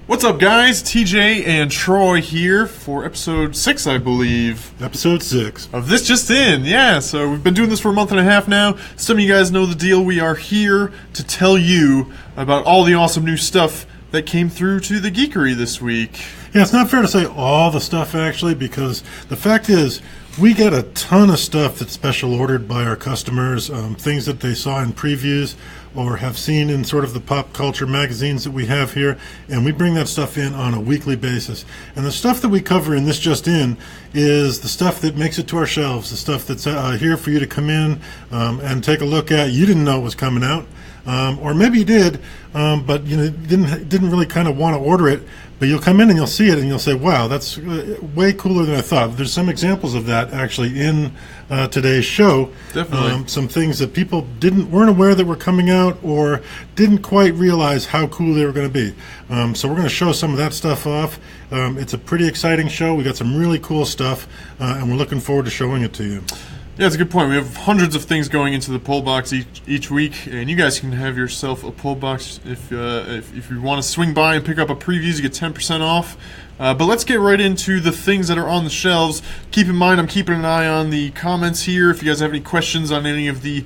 What's up, guys? TJ and Troy here for episode 6, I believe. Episode 6. Of This Just In, yeah. So we've been doing this for a month and a half now. Some of you guys know the deal. We are here to tell you about all the awesome new stuff that came through to the Geekery this week. Yeah, it's not fair to say all the stuff, actually, because the fact is, we get a ton of stuff that's special ordered by our customers, things that they saw in previews or have seen in sort of the pop culture magazines that we have here, and we bring that stuff in on a weekly basis. And the stuff that we cover in This Just In is the stuff that makes it to our shelves, the stuff that's here for you to come in and take a look at. You didn't know it was coming out, or maybe you did, but you know didn't really kind of want to order it. But you'll come in and you'll see it and you'll say, wow, that's way cooler than I thought. There's some examples of that actually in today's show. Definitely. Some things that people weren't aware that were coming out or didn't quite realize how cool they were going to be. So we're going to show some of that stuff off. It's a pretty exciting show. We got some really cool stuff, and we're looking forward to showing it to you. Yeah, it's a good point. We have hundreds of things going into the pull box each week, and you guys can have yourself a pull box if you want to swing by and pick up a previews. You get 10% off. But let's get right into the things that are on the shelves. Keep in mind, I'm keeping an eye on the comments here. If you guys have any questions on any of the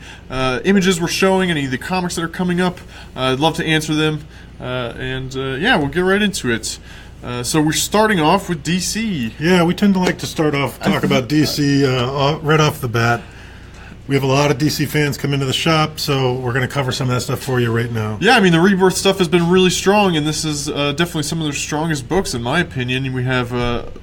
images we're showing, any of the comics that are coming up, I'd love to answer them. Yeah, we'll get right into it. So we're starting off with DC. Yeah, we tend to like to talk about DC right off the bat. We have a lot of DC fans come into the shop, so we're going to cover some of that stuff for you right now. Yeah, I mean, the Rebirth stuff has been really strong, and this is definitely some of their strongest books, in my opinion. We have,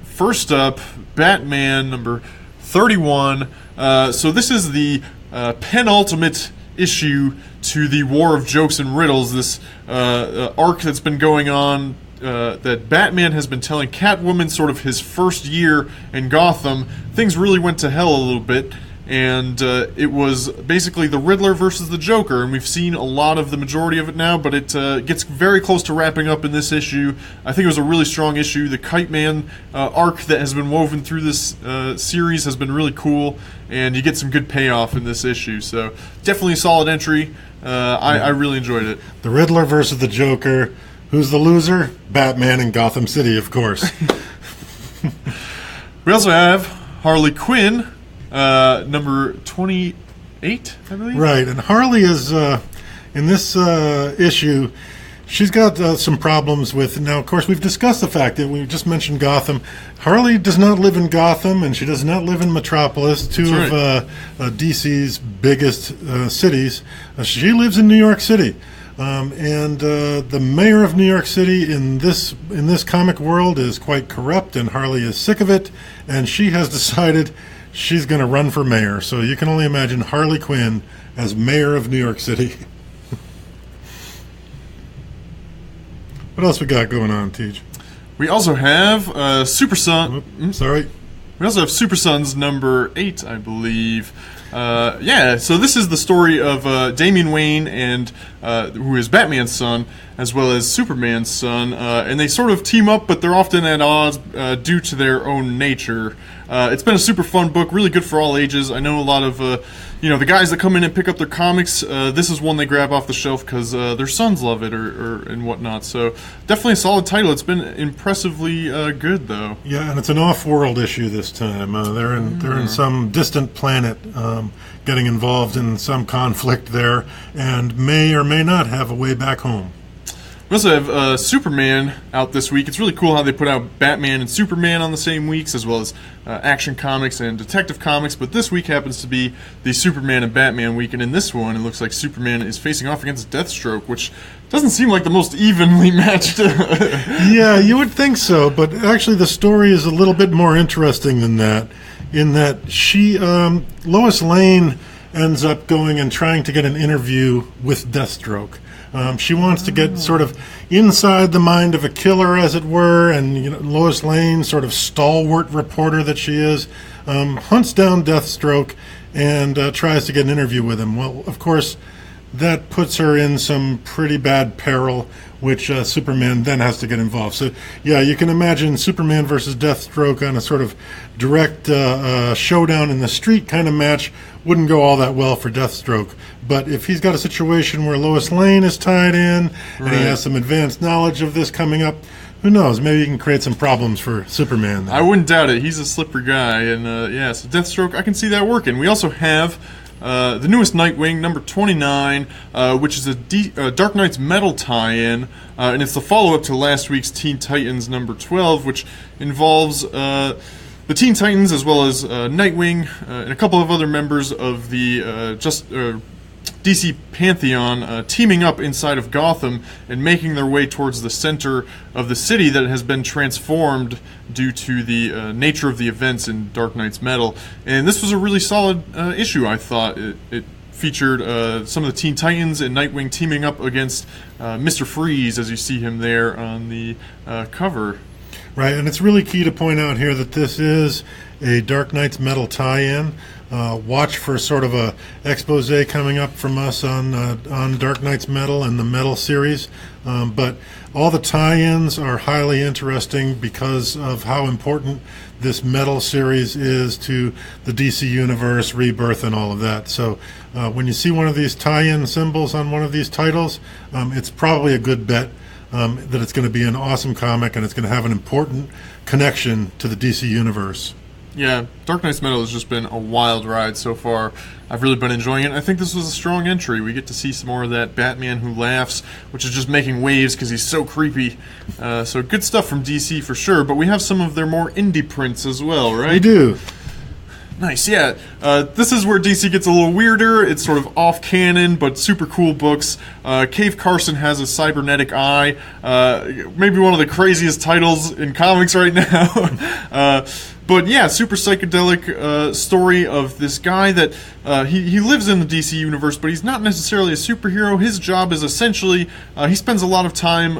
first up, Batman number 31. So this is the penultimate issue to the War of Jokes and Riddles, this arc that's been going on, that Batman has been telling Catwoman sort of his first year in Gotham. Things really went to hell a little bit, and it was basically the Riddler versus the Joker, and we've seen a lot of the majority of it now, but it gets very close to wrapping up in this issue. I think it was a really strong issue. The Kite Man arc that has been woven through this series has been really cool, and you get some good payoff in this issue, so definitely a solid entry. I really enjoyed it. The Riddler versus the Joker. Who's the loser? Batman in Gotham City, of course. We also have Harley Quinn, number 28, I believe. Right, and Harley is, in this issue, she's got some problems with, now of course we've discussed the fact that we just mentioned Gotham. Harley does not live in Gotham, and she does not live in Metropolis, two of DC's biggest cities. She lives in New York City. And the mayor of New York City in this comic world is quite corrupt, and Harley is sick of it, and she has decided she's going to run for mayor. So you can only imagine Harley Quinn as mayor of New York City. What else we got going on, Teach? We also have Super Son. Sorry. We also have Super Sons number 8, I believe. So this is the story of Damian Wayne, and who is Batman's son, as well as Superman's son, and they sort of team up, but they're often at odds due to their own nature. It's been a super fun book, really good for all ages. I know a lot of the guys that come in and pick up their comics, this is one they grab off the shelf because their sons love it or and whatnot. So definitely a solid title. It's been impressively good, though. Yeah, and it's an off-world issue this time. They're in some distant planet, getting involved in some conflict there, and may or may not have a way back home. We also have Superman out this week. It's really cool how they put out Batman and Superman on the same weeks, as well as Action Comics and Detective Comics, but this week happens to be the Superman and Batman week, and in this one, it looks like Superman is facing off against Deathstroke, which doesn't seem like the most evenly matched. Yeah, you would think so, but actually the story is a little bit more interesting than that, in that Lois Lane ends up going and trying to get an interview with Deathstroke. She wants to get sort of inside the mind of a killer, as it were, and Lois Lane, sort of stalwart reporter that she is, hunts down Deathstroke and tries to get an interview with him. Well, of course, that puts her in some pretty bad peril, which Superman then has to get involved. So, yeah, you can imagine Superman versus Deathstroke on a sort of direct showdown in the street kind of match wouldn't go all that well for Deathstroke. But if he's got a situation where Lois Lane is tied in, and he has some advanced knowledge of this coming up, who knows? Maybe you can create some problems for Superman there. I wouldn't doubt it. He's a slippery guy, and so Deathstroke, I can see that working. We also have the newest Nightwing, number 29, which is a Dark Knight's Metal tie-in, and it's the follow-up to last week's Teen Titans number 12, which involves the Teen Titans as well as Nightwing and a couple of other members of the DC Pantheon teaming up inside of Gotham and making their way towards the center of the city that has been transformed due to the nature of the events in Dark Knight's Metal. And this was a really solid issue, I thought. It featured some of the Teen Titans and Nightwing teaming up against Mr. Freeze, as you see him there on the cover. Right, and it's really key to point out here that this is a Dark Knight's Metal tie-in. Watch for sort of a expose coming up from us on Dark Knight's Metal and the Metal series. But all the tie-ins are highly interesting because of how important this Metal series is to the DC Universe, Rebirth, and all of that. So when you see one of these tie-in symbols on one of these titles, it's probably a good bet that it's going to be an awesome comic and it's going to have an important connection to the DC Universe. Yeah, Dark Knight's Metal has just been a wild ride so far. I've really been enjoying it. I think this was a strong entry. We get to see some more of that Batman who laughs, which is just making waves because he's so creepy. So good stuff from DC for sure, but we have some of their more indie prints as well, right? We do. Nice, yeah. This is where DC gets a little weirder. It's sort of off-canon, but super cool books. Cave Carson has a cybernetic eye. Maybe one of the craziest titles in comics right now. But yeah, super psychedelic story of this guy that he lives in the DC universe, but he's not necessarily a superhero. His job is essentially, he spends a lot of time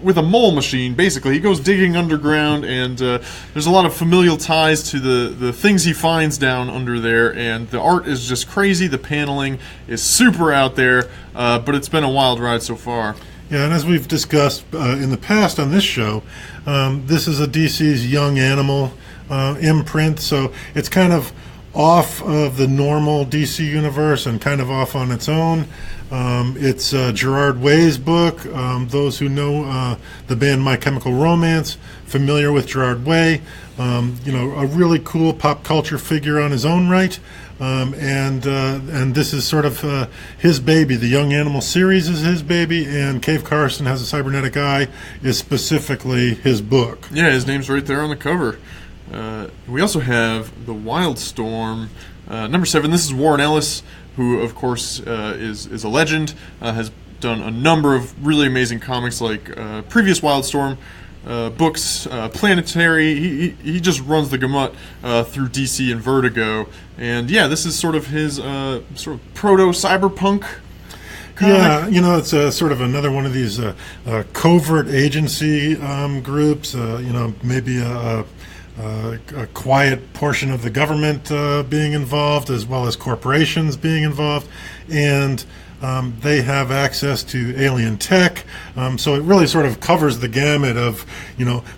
with a mole machine, basically. He goes digging underground, and there's a lot of familial ties to the things he finds down under there, and the art is just crazy. The paneling is super out there, but it's been a wild ride so far. Yeah, and as we've discussed in the past on this show, this is a DC's Young Animal imprint, so it's kind of off of the normal DC universe and kind of off on its own. It's Gerard Way's book. Those who know the band My Chemical Romance, familiar with Gerard Way, a really cool pop culture figure on his own right. And this is sort of his baby. The Young Animal series is his baby, and Cave Carson Has a Cybernetic Eye is specifically his book. Yeah, his name's right there on the cover. We also have The Wildstorm, number 7. This is Warren Ellis, who, of course, is a legend, has done a number of really amazing comics like previous Wildstorm books, Planetary. He just runs the gamut through DC and Vertigo. And yeah, this is sort of his sort of proto-cyberpunk comic. Yeah, it's sort of another one of these covert agency groups, maybe a quiet portion of the government being involved, as well as corporations being involved, and they have access to alien tech, so it really sort of covers the gamut of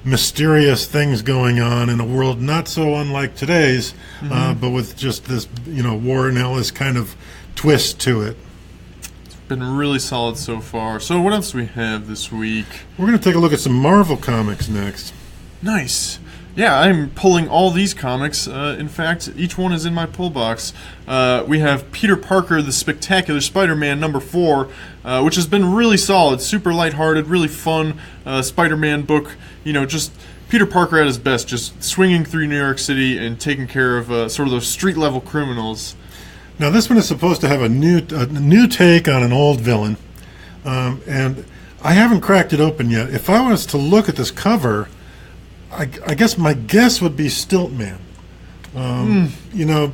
mysterious things going on in a world not so unlike today's, but with just this Warren Ellis kind of twist to it. It's been really solid so far. So what else do we have this week? We're going to take a look at some Marvel comics next. Nice. Yeah, I'm pulling all these comics. In fact, each one is in my pull box. We have Peter Parker, The Spectacular Spider-Man number 4, which has been really solid, super lighthearted, really fun Spider-Man book. Just Peter Parker at his best, just swinging through New York City and taking care of sort of those street-level criminals. Now, this one is supposed to have a new take on an old villain, and I haven't cracked it open yet. If I was to look at this cover, I guess my guess would be Stiltman,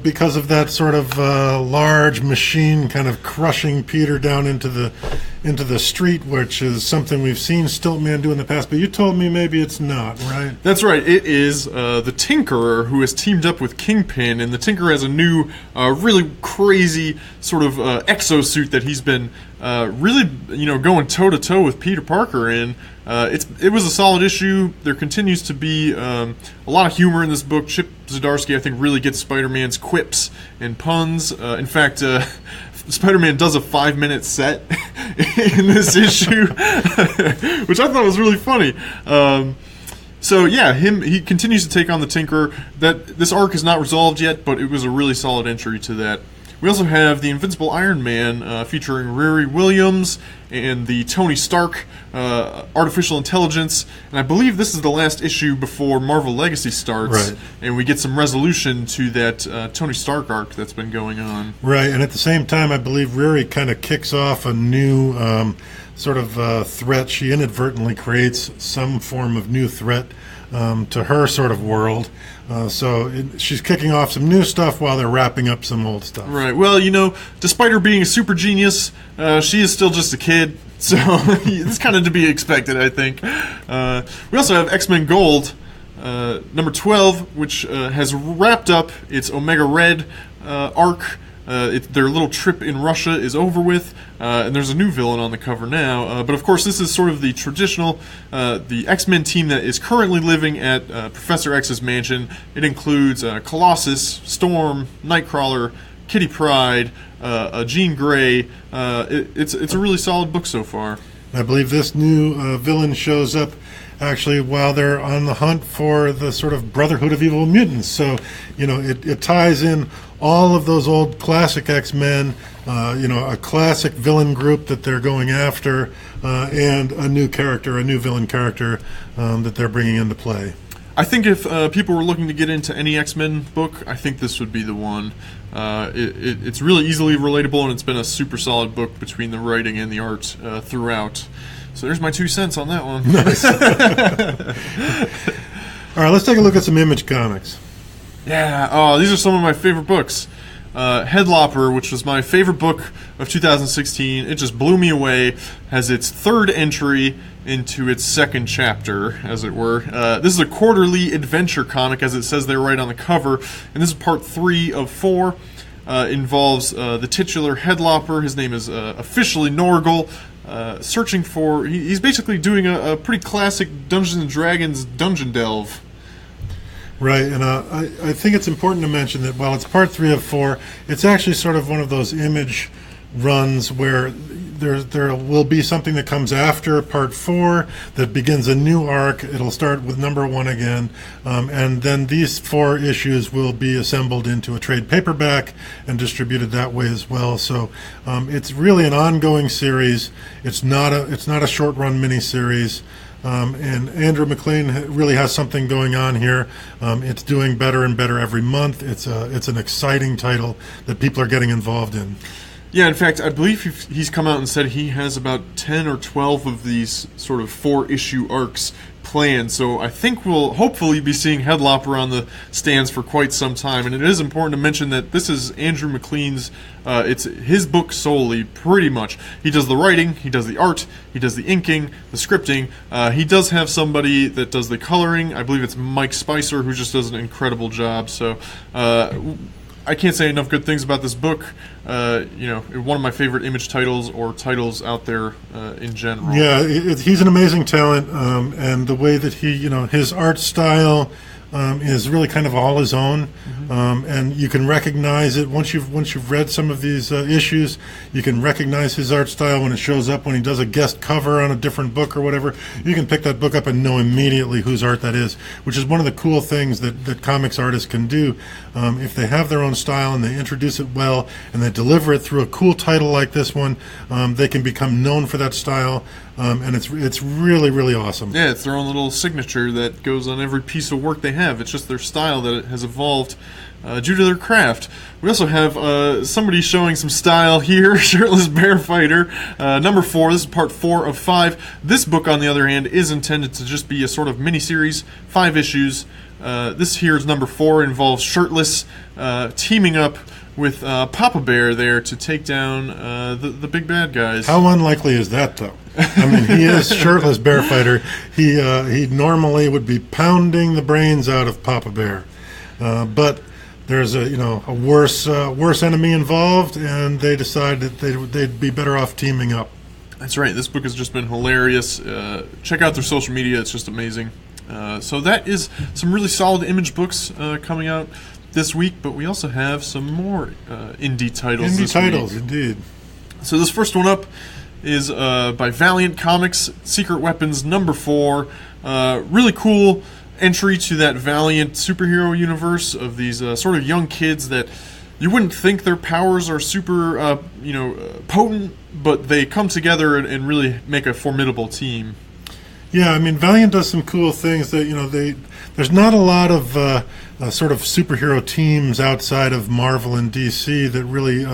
because of that sort of large machine kind of crushing Peter down into the street, which is something we've seen Stiltman do in the past. But you told me maybe it's not, right? That's right. It is the Tinkerer who has teamed up with Kingpin, and the Tinkerer has a new, really crazy sort of exosuit that he's been really, going toe to toe with Peter Parker in. It was a solid issue. There continues to be a lot of humor in this book. Chip Zdarsky, I think, really gets Spider-Man's quips and puns. In fact, Spider-Man does a 5-minute set in this issue, which I thought was really funny. So yeah, he continues to take on the Tinkerer. That this arc is not resolved yet, but it was a really solid entry to that. We also have the Invincible Iron Man featuring Riri Williams and the Tony Stark artificial intelligence. And I believe this is the last issue before Marvel Legacy starts. Right. And we get some resolution to that Tony Stark arc that's been going on. Right, and at the same time, I believe Riri kind of kicks off a new sort of threat. She inadvertently creates some form of new threat to her sort of world. She's kicking off some new stuff while they're wrapping up some old stuff. Right. Well, despite her being a super genius, she is still just a kid. So it's kind of to be expected, I think. We also have X-Men Gold, number 12, which has wrapped up its Omega Red arc. Their little trip in Russia is over with, and there's a new villain on the cover now. But of course, this is sort of the traditional, the X-Men team that is currently living at Professor X's mansion. It includes Colossus, Storm, Nightcrawler, Kitty Pryde, Jean Grey. It's a really solid book so far. I believe this new villain shows up actually while they're on the hunt for the sort of Brotherhood of Evil Mutants. So, it ties in all of those old classic X-Men, a classic villain group that they're going after, and a new villain character that they're bringing into play. I think if people were looking to get into any X-Men book, I think this would be the one. It's really easily relatable, and it's been a super solid book between the writing and the art throughout. So there's my 2 cents on that one. Nice. All right, let's take a look at some Image comics. Yeah, oh, these are some of my favorite books. Lopper, which was my favorite book of 2016. It just blew me away. Has its third entry into its second chapter, as it were. This is a quarterly adventure comic, as it says there right on the cover. And this is part 3 of 4. Involves the titular Headlopper. His name is officially Norgal. Searching for... He's basically doing a pretty classic Dungeons & Dragons dungeon delve. Right, and I think it's important to mention that while it's part 3 of 4, it's actually sort of one of those Image runs where there will be something that comes after part 4 that begins a new arc. It'll start with number 1 again, and then these 4 issues will be assembled into a trade paperback and distributed that way as well. So it's really an ongoing series. It's not a short run miniseries. And Andrew MacLean really has something going on here. It's doing better and better every month. It's an exciting title that people are getting involved in. Yeah, in fact, I believe he's come out and said he has about 10 or 12 of these sort of 4-issue arcs planned. So I think we'll hopefully be seeing Headlopper on the stands for quite some time. And it is important to mention that this is Andrew MacLean's, it's his book solely, pretty much. He does the writing, he does the art, he does the inking, the scripting. He does have somebody that does the coloring. I believe it's Mike Spicer, who just does an incredible job. So I can't say enough good things about this book. One of my favorite Image titles or titles out there in general. Yeah, he's an amazing talent, and the way that he, his art style is really kind of all his own, and you can recognize it once you've read some of these issues. You can recognize his art style when it shows up when he does a guest cover on a different book or whatever. You can pick that book up and know immediately whose art that is, which is one of the cool things that comics artists can do. If they have their own style and they introduce it well and they deliver it through a cool title like this one, they can become known for that style. And it's really, really awesome. Yeah, it's their own little signature that goes on every piece of work they have. It's just their style that has evolved due to their craft. We also have somebody showing some style here, Shirtless Bear Fighter, number 4. This is part 4 of 5. This book, on the other hand, is intended to just be a sort of mini-series, 5 issues. This here is number 4, involves Shirtless teaming up with Papa Bear there to take down the big bad guys. How unlikely is that, though? I mean, he is Shirtless Bear Fighter. He normally would be pounding the brains out of Papa Bear, but there's a worse enemy involved, and they decide that they'd be better off teaming up. That's right. This book has just been hilarious. Check out their social media; it's just amazing. So that is some really solid Image books coming out this week, but we also have some more indie titles this titles, week. Indeed. So this first one up is by Valiant Comics, Secret Weapons #4. Really cool entry to that Valiant superhero universe of these sort of young kids that you wouldn't think their powers are super, potent, but they come together and really make a formidable team. Yeah, I mean, Valiant does some cool things that, there's not a lot of sort of superhero teams outside of Marvel and DC that really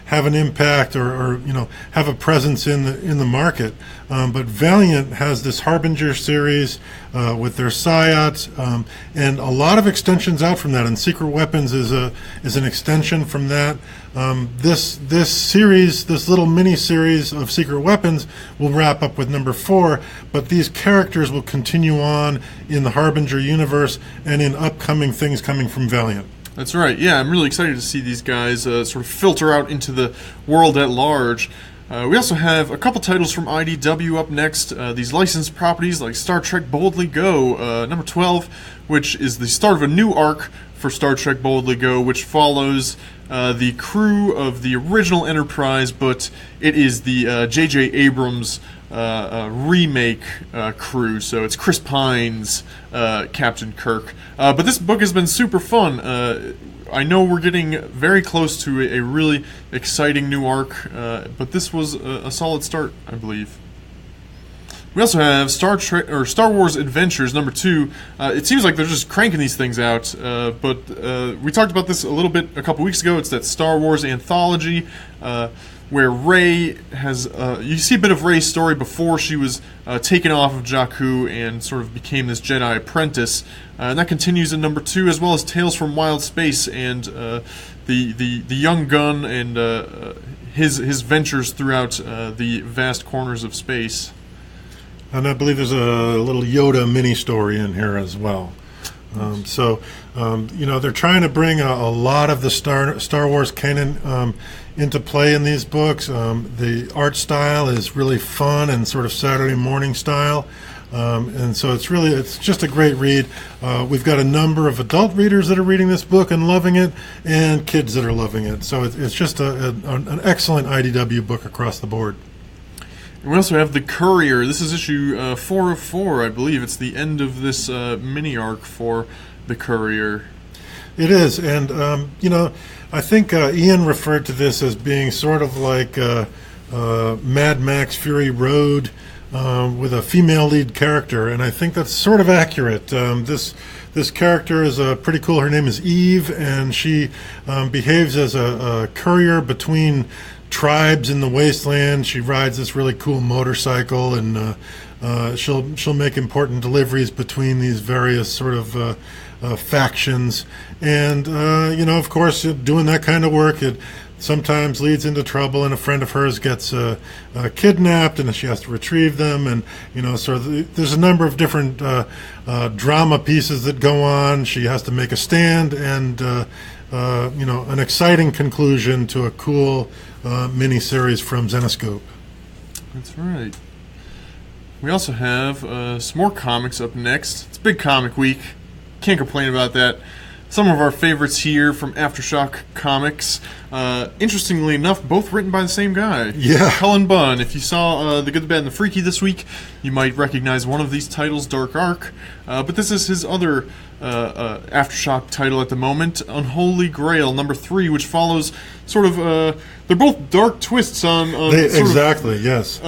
have an impact or have a presence in the market. But Valiant has this Harbinger series with their Psyots, and a lot of extensions out from that. And Secret Weapons is an extension from that. This series, this little mini series of Secret Weapons, will wrap up with #4. But these characters will continue on in the Harbinger universe and in upcoming things coming from Valiant. That's right. Yeah, I'm really excited to see these guys sort of filter out into the world at large. We also have a couple titles from IDW up next. These licensed properties like Star Trek Boldly Go, #12, which is the start of a new arc for Star Trek Boldly Go, which follows the crew of the original Enterprise, but it is the J.J. Abrams remake crew. So it's Chris Pine's Captain Kirk. But this book has been super fun. I know we're getting very close to a really exciting new arc, but this was a solid start, I believe. We also have Star Wars Adventures #2. It seems like they're just cranking these things out, but we talked about this a little bit a couple weeks ago. It's that Star Wars anthology where Rey has... you see a bit of Rey's story before she was taken off of Jakku and sort of became this Jedi apprentice. And that continues in #2, as well as Tales from Wild Space and the young gun and his ventures throughout the vast corners of space. And I believe there's a little Yoda mini story in here as well. They're trying to bring a lot of the Star Wars canon into play in these books. The art style is really fun and sort of Saturday morning style. And so it's just a great read. We've got a number of adult readers that are reading this book and loving it, and kids that are loving it. So it's just an excellent IDW book across the board. And we also have The Courier. This is issue 4 of 4, I believe. It's the end of this mini arc for The Courier. It is, and I think Ian referred to this as being sort of like Mad Max Fury Road with a female lead character, and I think that's sort of accurate. This character is pretty cool. Her name is Eve, and she behaves as a courier between tribes in the wasteland. She rides this really cool motorcycle, and she'll make important deliveries between these various sort of factions. And of course, doing that kind of work, it sometimes leads into trouble, and a friend of hers gets kidnapped, and she has to retrieve them. And there's a number of different drama pieces that go on. She has to make a stand, and an exciting conclusion to a cool mini-series from Zenescope. That's right. We also have some more comics up next. It's Big Comic Week. Can't complain about that. Some of our favorites here from Aftershock Comics. Interestingly enough, both written by the same guy. Yeah. Cullen Bunn. If you saw The Good, the Bad, and the Freaky this week, you might recognize one of these titles, Dark Arc. But this is his other Aftershock title at the moment, Unholy Grail, #3, which follows sort of... they're both dark twists on exactly, yes.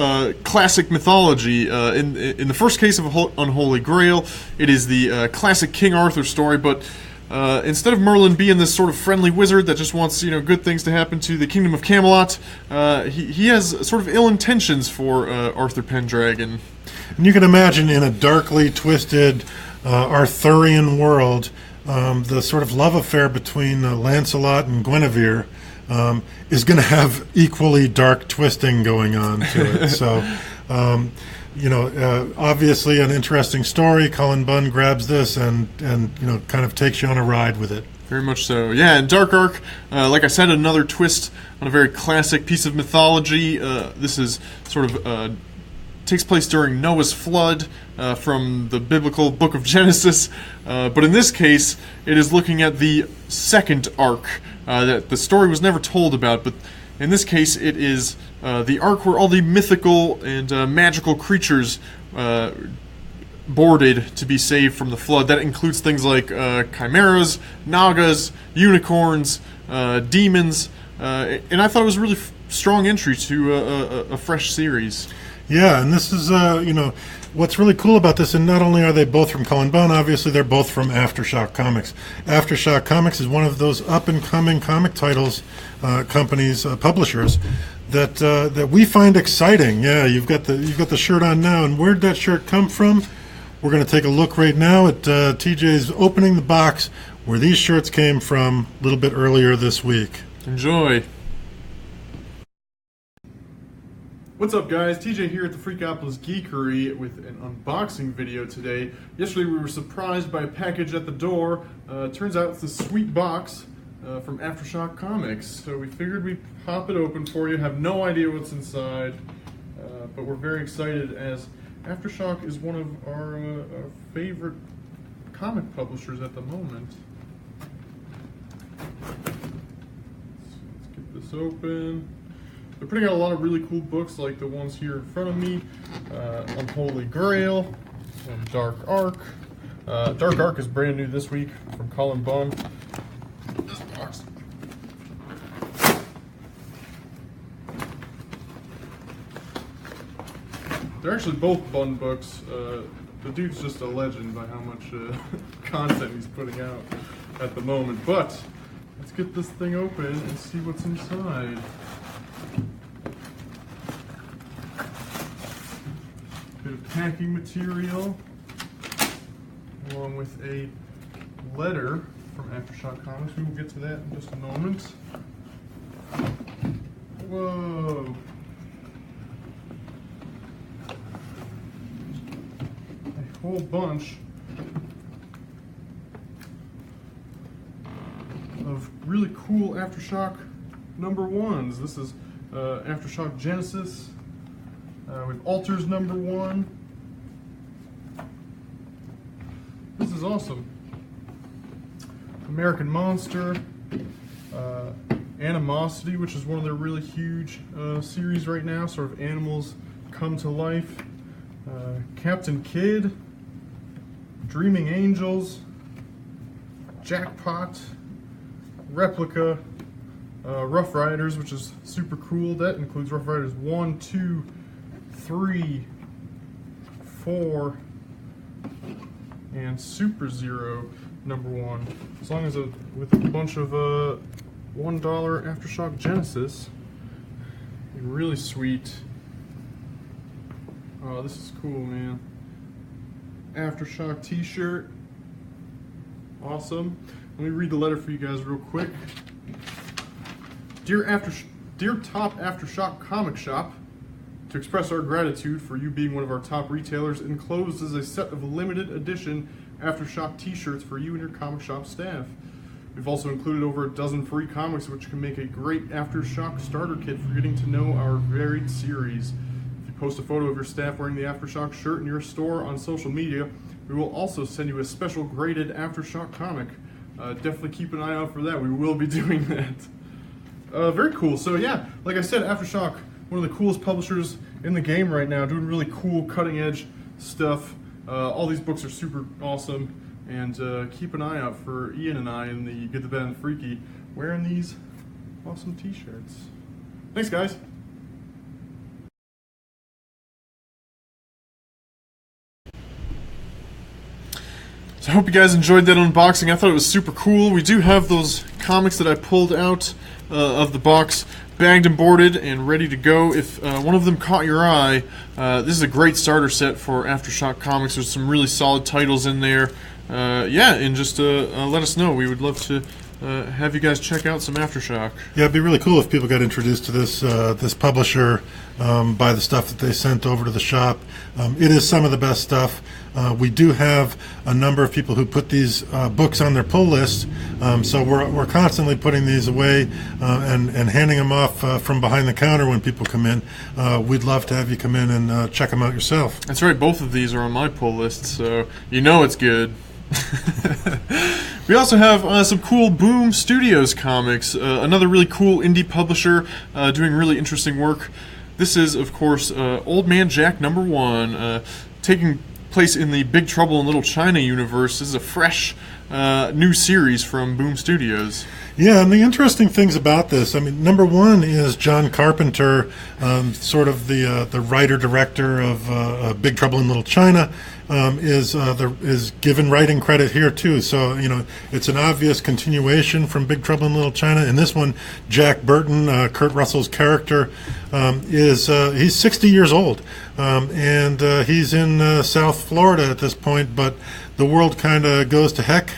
Classic mythology. In the first case of Unholy Grail, it is the classic King Arthur story, but instead of Merlin being this sort of friendly wizard that just wants good things to happen to the Kingdom of Camelot, he has sort of ill intentions for Arthur Pendragon. And you can imagine in a darkly twisted Arthurian world, the sort of love affair between Lancelot and Guinevere is going to have equally dark twisting going on to it. So, obviously an interesting story. Cullen Bunn grabs this and kind of takes you on a ride with it. Very much so. Yeah, and Dark Arc, like I said, another twist on a very classic piece of mythology. This is sort of takes place during Noah's flood from the biblical book of Genesis, but in this case, it is looking at the second ark that the story was never told about, but in this case, it is the ark where all the mythical and magical creatures boarded to be saved from the flood. That includes things like chimeras, nagas, unicorns, demons, and I thought it was a really strong entry to a fresh series. Yeah, and this is, what's really cool about this, and not only are they both from Cullen Bunn, obviously they're both from Aftershock Comics. Aftershock Comics is one of those up-and-coming comic titles companies, publishers, that we find exciting. Yeah, you've got the shirt on now, and where'd that shirt come from? We're going to take a look right now at TJ's opening the box where these shirts came from a little bit earlier this week. Enjoy. What's up, guys? TJ here at the Freakopolis Geekery with an unboxing video today. Yesterday we were surprised by a package at the door. Turns out it's a sweet box from Aftershock Comics. So we figured we'd pop it open for you. Have no idea what's inside, but we're very excited as Aftershock is one of our favorite comic publishers at the moment. So let's get this open. They're putting out a lot of really cool books like the ones here in front of me. Unholy Grail and Dark Ark. Dark Ark is brand new this week from Cullen Bunn. This box. They're actually both Bunn books. The dude's just a legend by how much content he's putting out at the moment. But let's get this thing open and see what's inside. Bit of packing material, along with a letter from Aftershock Comics. We will get to that in just a moment. Whoa! A whole bunch of really cool Aftershock #1s. This is Aftershock Genesis. With Alters #1. This is awesome. American Monster. Animosity, which is one of their really huge series right now. Sort of animals come to life. Captain Kidd. Dreaming Angels. Jackpot. Replica. Rough Riders, which is super cool. That includes Rough Riders 1, 2, 3, 4, and Super Zero #1. As long as with a bunch of $1 Aftershock Genesis. And really sweet. Oh, this is cool, man. Aftershock t-shirt. Awesome. Let me read the letter for you guys real quick. Dear Top Aftershock Comic Shop, to express our gratitude for you being one of our top retailers, enclosed is a set of limited edition Aftershock t-shirts for you and your comic shop staff. We've also included over a dozen free comics which can make a great Aftershock starter kit for getting to know our varied series. If you post a photo of your staff wearing the Aftershock shirt in your store on social media, we will also send you a special graded Aftershock comic. Definitely keep an eye out for that. We will be doing that. Very cool. So yeah, like I said, Aftershock, one of the coolest publishers in the game right now, doing really cool, cutting-edge stuff. All these books are super awesome, and keep an eye out for Ian and I in the Good, the Bad, and the Freaky wearing these awesome t-shirts. Thanks, guys. So I hope you guys enjoyed that unboxing. I thought it was super cool. We do have those comics that I pulled out of the box, bagged and boarded and ready to go. If one of them caught your eye, this is a great starter set for Aftershock Comics. There's some really solid titles in there. Yeah, and just let us know. We would love to have you guys check out some Aftershock. Yeah, it'd be really cool if people got introduced to this publisher by the stuff that they sent over to the shop. It is some of the best stuff. We do have a number of people who put these books on their pull list, so we're constantly putting these away and handing them off from behind the counter when people come in. We'd love to have you come in and check them out yourself. That's right, both of these are on my pull list, so you know it's good. We also have some cool Boom Studios comics, another really cool indie publisher doing really interesting work. This is, of course, Old Man Jack #1, taking place in the Big Trouble in Little China universe. This is a fresh new series from Boom Studios. Yeah, and the interesting things about this, I mean, #1 is John Carpenter, sort of the writer-director of Big Trouble in Little China, is given writing credit here too. So it's an obvious continuation from Big Trouble in Little China. In this one, Jack Burton, Kurt Russell's character, he's 60 years old, and he's in South Florida at this point. But the world kind of goes to heck.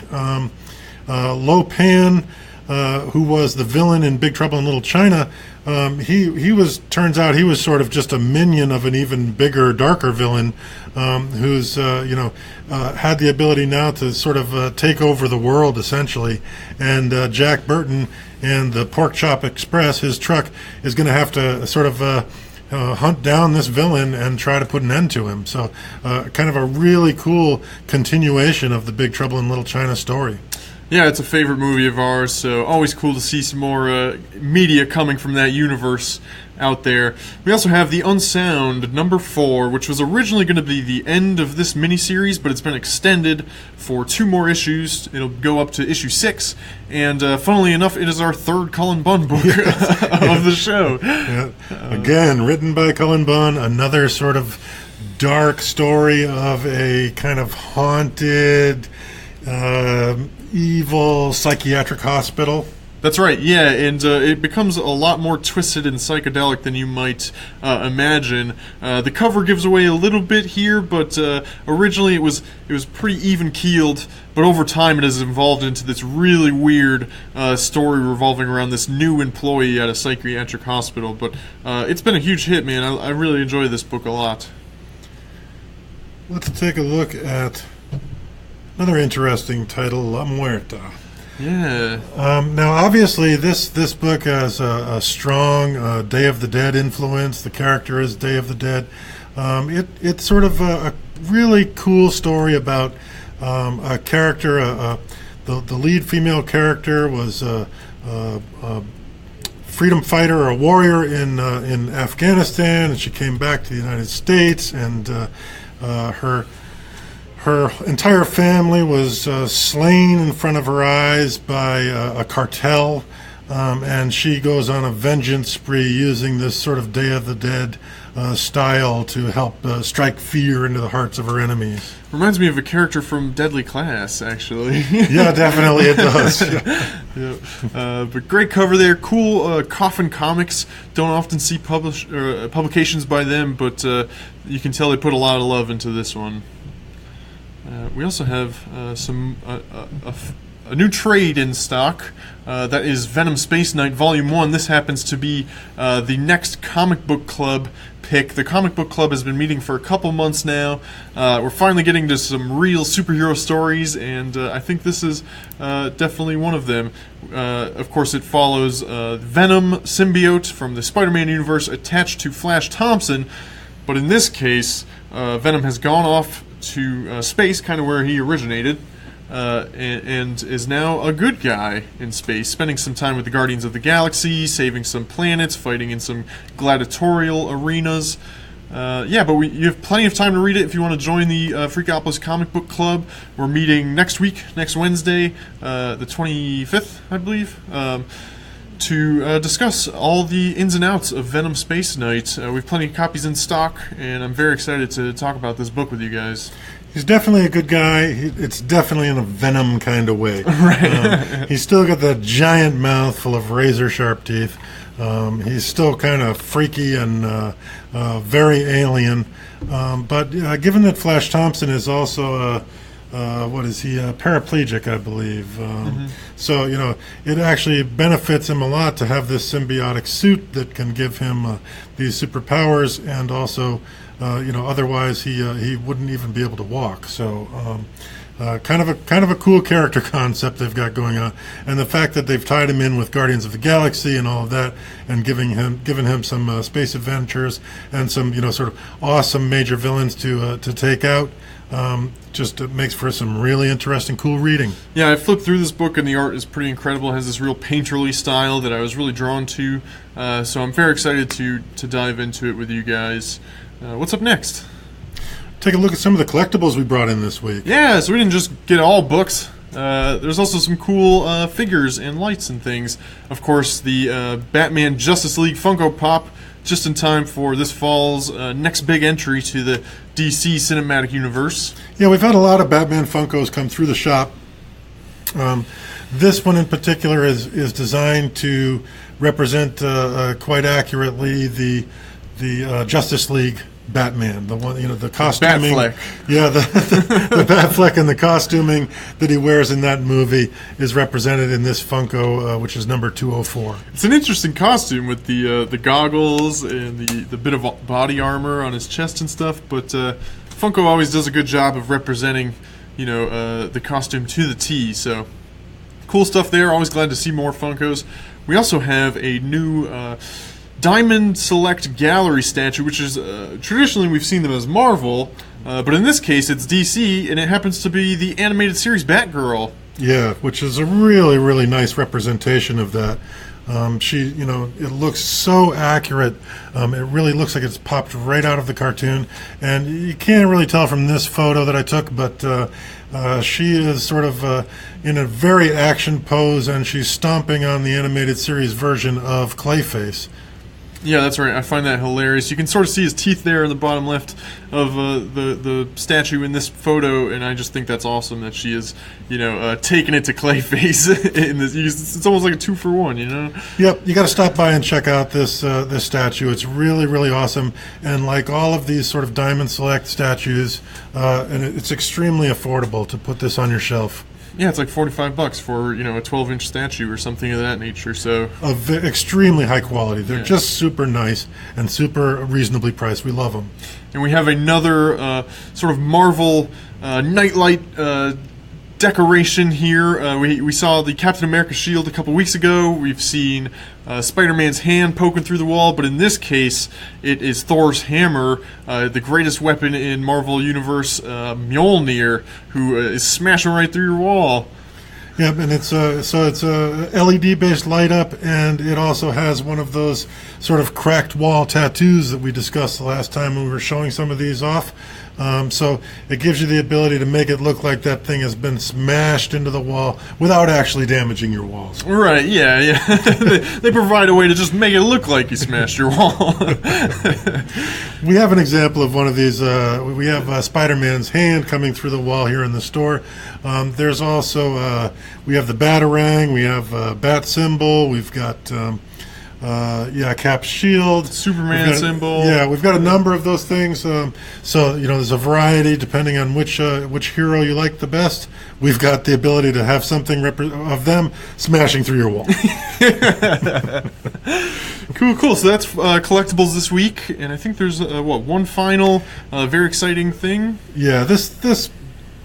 Lo Pan, who was the villain in Big Trouble in Little China, turns out he was sort of just a minion of an even bigger, darker villain, who's had the ability now to sort of take over the world essentially. And Jack Burton and the Pork Chop Express, his truck, is going to have to sort of hunt down this villain and try to put an end to him. So kind of a really cool continuation of the Big Trouble in Little China story. Yeah, it's a favorite movie of ours, so always cool to see some more media coming from that universe out there. We also have The Unsound #4, which was originally going to be the end of this miniseries, but it's been extended for 2 more issues. It'll go up to issue 6, and funnily enough, it is our 3rd Cullen Bunn book of the show. Yeah. Again, written by Cullen Bunn, another sort of dark story of a kind of haunted, evil psychiatric hospital. That's right, yeah, and it becomes a lot more twisted and psychedelic than you might imagine. The cover gives away a little bit here, but originally it was pretty even-keeled, but over time it has evolved into this really weird story revolving around this new employee at a psychiatric hospital. But it's been a huge hit, man. I really enjoy this book a lot. Let's take a look at another interesting title, La Muerta. Yeah. Now, obviously, this book has a strong Day of the Dead influence. The character is Day of the Dead. It's sort of a really cool story about a character. The lead female character was a freedom fighter or a warrior in Afghanistan, and she came back to the United States, and her entire family was slain in front of her eyes by a cartel, and she goes on a vengeance spree using this sort of Day of the Dead style to help strike fear into the hearts of her enemies. Reminds me of a character from Deadly Class, actually. Yeah, definitely it does. Yeah. But great cover there. Cool Coffin Comics. Don't often see publications by them, but you can tell they put a lot of love into this one. We also have a new trade in stock. That is Venom Space Knight Volume 1. This happens to be the next comic book club pick. The comic book club has been meeting for a couple months now. We're finally getting to some real superhero stories, and I think this is definitely one of them. Of course, it follows Venom symbiote from the Spider-Man universe attached to Flash Thompson, but in this case, Venom has gone off to space, kind of where he originated, and is now a good guy in space, spending some time with the Guardians of the Galaxy, saving some planets, fighting in some gladiatorial arenas. But you have plenty of time to read it if you want to join the Freakopolis Comic Book Club. We're meeting next week, next Wednesday, the 25th, I believe, to discuss all the ins and outs of Venom Space Knight. We have plenty of copies in stock, and I'm very excited to talk about this book with you guys. He's definitely a good guy. It's definitely in a Venom kind of way. Right. He's still got that giant mouth full of razor-sharp teeth. He's still kind of freaky and very alien. But given that Flash Thompson is also what is he, paraplegic, I believe. So, it actually benefits him a lot to have this symbiotic suit that can give him these superpowers, and also, otherwise he wouldn't even be able to walk. So, kind of a cool character concept they've got going on, and the fact that they've tied him in with Guardians of the Galaxy and all of that, and given him some space adventures and some sort of awesome major villains to take out. Just makes for some really interesting, cool reading. Yeah, I flipped through this book and the art is pretty incredible. It has this real painterly style that I was really drawn to. So I'm very excited to dive into it with you guys. What's up next? Take a look at some of the collectibles we brought in this week. Yeah, so we didn't just get all books. There's also some cool figures and lights and things. Of course, the Batman Justice League Funko Pop, just in time for this fall's next big entry to the DC Cinematic Universe. Yeah, we've had a lot of Batman Funkos come through the shop. This one in particular is designed to represent quite accurately the Justice League Batman, the one, the costuming. Batfleck. Yeah, the Batfleck and the costuming that he wears in that movie is represented in this Funko, which is number 204. It's an interesting costume with the goggles and the bit of body armor on his chest and stuff, but Funko always does a good job of representing, the costume to the T, so cool stuff there. Always glad to see more Funkos. We also have a new Diamond Select Gallery statue, which is traditionally we've seen them as Marvel, but in this case it's DC, and it happens to be the animated series Batgirl. Yeah, which is a really, really nice representation of that. She, it looks so accurate. It really looks like it's popped right out of the cartoon, and you can't really tell from this photo that I took, but she is sort of in a very action pose, and she's stomping on the animated series version of Clayface. Yeah, that's right. I find that hilarious. You can sort of see his teeth there in the bottom left of the statue in this photo, and I just think that's awesome that she is, taking it to Clayface in this. It's almost like a 2-for-1, Yep, you got to stop by and check out this statue. It's really, really awesome, and like all of these sort of Diamond Select statues, and it's extremely affordable to put this on your shelf. Yeah, it's like $45 for a 12-inch statue or something of that nature. So of extremely high quality. They're just super nice and super reasonably priced. We love them. And we have another sort of Marvel nightlight decoration here. We saw the Captain America shield a couple weeks ago. We've seen Spider-Man's hand poking through the wall, but in this case, it is Thor's hammer, the greatest weapon in Marvel Universe, Mjolnir, who is smashing right through your wall. Yep, and it's a LED-based light up, and it also has one of those sort of cracked wall tattoos that we discussed the last time when we were showing some of these off. So it gives you the ability to make it look like that thing has been smashed into the wall without actually damaging your walls. Right, yeah. They provide a way to just make it look like you smashed your wall. We have an example of one of these. We have Spider-Man's hand coming through the wall here in the store. There's also, we have the Batarang, we have Bat Symbol, we've got... Cap's shield, Superman symbol. Yeah, we've got a number of those things. So there's a variety depending on which hero you like the best. We've got the ability to have something of them smashing through your wall. Cool. So that's collectibles this week, and I think there's one final very exciting thing. Yeah, this.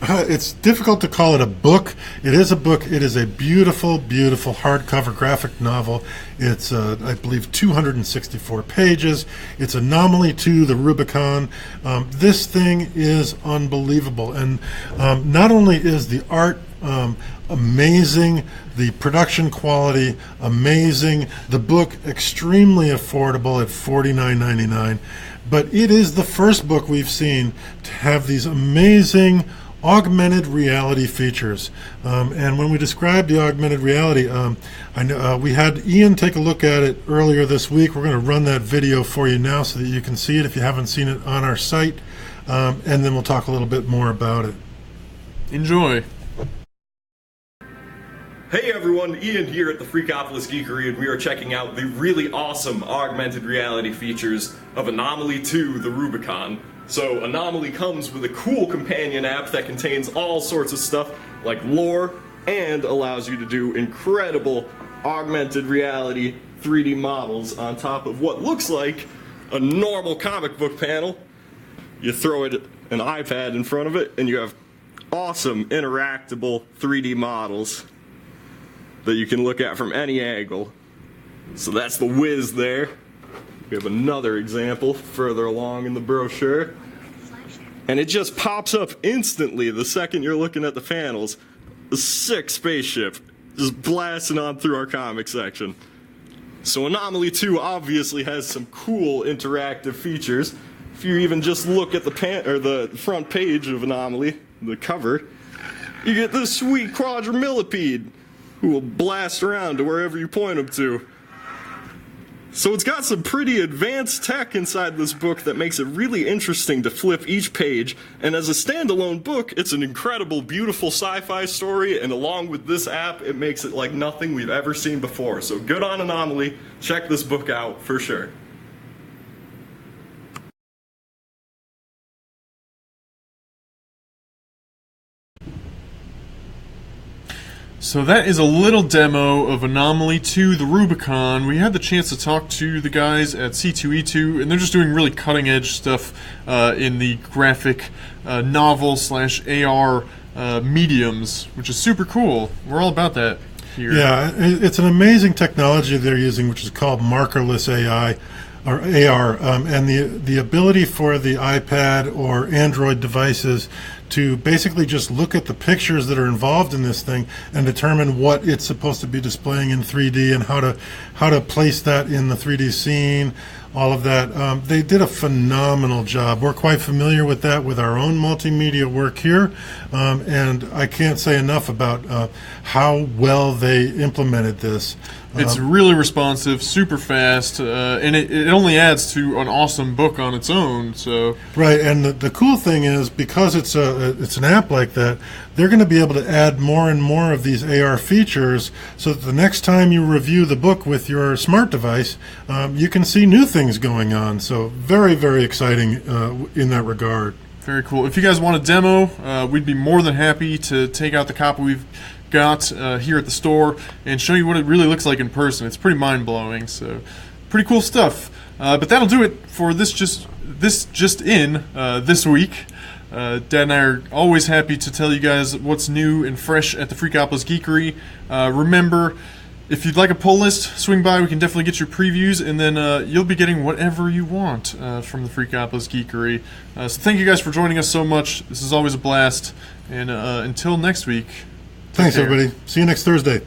It's difficult to call it a book. It is a book. It is a beautiful, beautiful hardcover graphic novel. It's, I believe, 264 pages. It's Anomaly 2, the Rubicon. This thing is unbelievable. And not only is the art amazing, the production quality amazing, the book extremely affordable at $49.99, but it is the first book we've seen to have these amazing augmented reality features. And when we described the augmented reality, I know we had Ian take a look at it earlier this week. We're going to run that video for you now so that you can see it if you haven't seen it on our site, and then we'll talk a little bit more about it. Enjoy. Hey everyone, Ian here at the Freakopolis Geekery, and we are checking out the really awesome augmented reality features of Anomaly 2, the Rubicon. So Anomaly comes with a cool companion app that contains all sorts of stuff like lore and allows you to do incredible augmented reality 3D models on top of what looks like a normal comic book panel. You throw an iPad in front of it and you have awesome interactable 3D models that you can look at from any angle. So that's the whiz there. We have another example further along in the brochure. And it just pops up instantly the second you're looking at the panels. A sick spaceship just blasting on through our comic section. So Anomaly 2 obviously has some cool interactive features. If you even just look at the front page of Anomaly, the cover, you get this sweet quadrimillipede who will blast around to wherever you point him to. So it's got some pretty advanced tech inside this book that makes it really interesting to flip each page, and as a standalone book, it's an incredible, beautiful sci-fi story, and along with this app, it makes it like nothing we've ever seen before. So good on Anomaly, check this book out for sure. So that is a little demo of Anomaly 2, the Rubicon. We had the chance to talk to the guys at C2E2, and they're just doing really cutting-edge stuff in the graphic novel/AR mediums, which is super cool. We're all about that here. Yeah, it's an amazing technology they're using, which is called markerless AI, or AR, and the ability for the iPad or Android devices to basically just look at the pictures that are involved in this thing and determine what it's supposed to be displaying in 3D and how to place that in the 3D scene, all of that. They did a phenomenal job. We're quite familiar with that with our own multimedia work here, and I can't say enough about how well they implemented this. It's really responsive, super fast, and it only adds to an awesome book on its own. So right, and the cool thing is, because it's an app like that, they're going to be able to add more and more of these AR features, so that the next time you review the book with your smart device, you can see new things going on. So very, very exciting in that regard. Very cool. If you guys want a demo, we'd be more than happy to take out the copy we've got here at the store and show you what it really looks like in person. It's pretty mind-blowing, so pretty cool stuff. But that'll do it for this week. Dad and I are always happy to tell you guys what's new and fresh at the Freakopolis Geekery. Remember, if you'd like a pull list, swing by. We can definitely get your previews, and then you'll be getting whatever you want from the Freakopolis Geekery. So thank you guys for joining us so much. This is always a blast, and until next week. Thanks, everybody. See you next Thursday.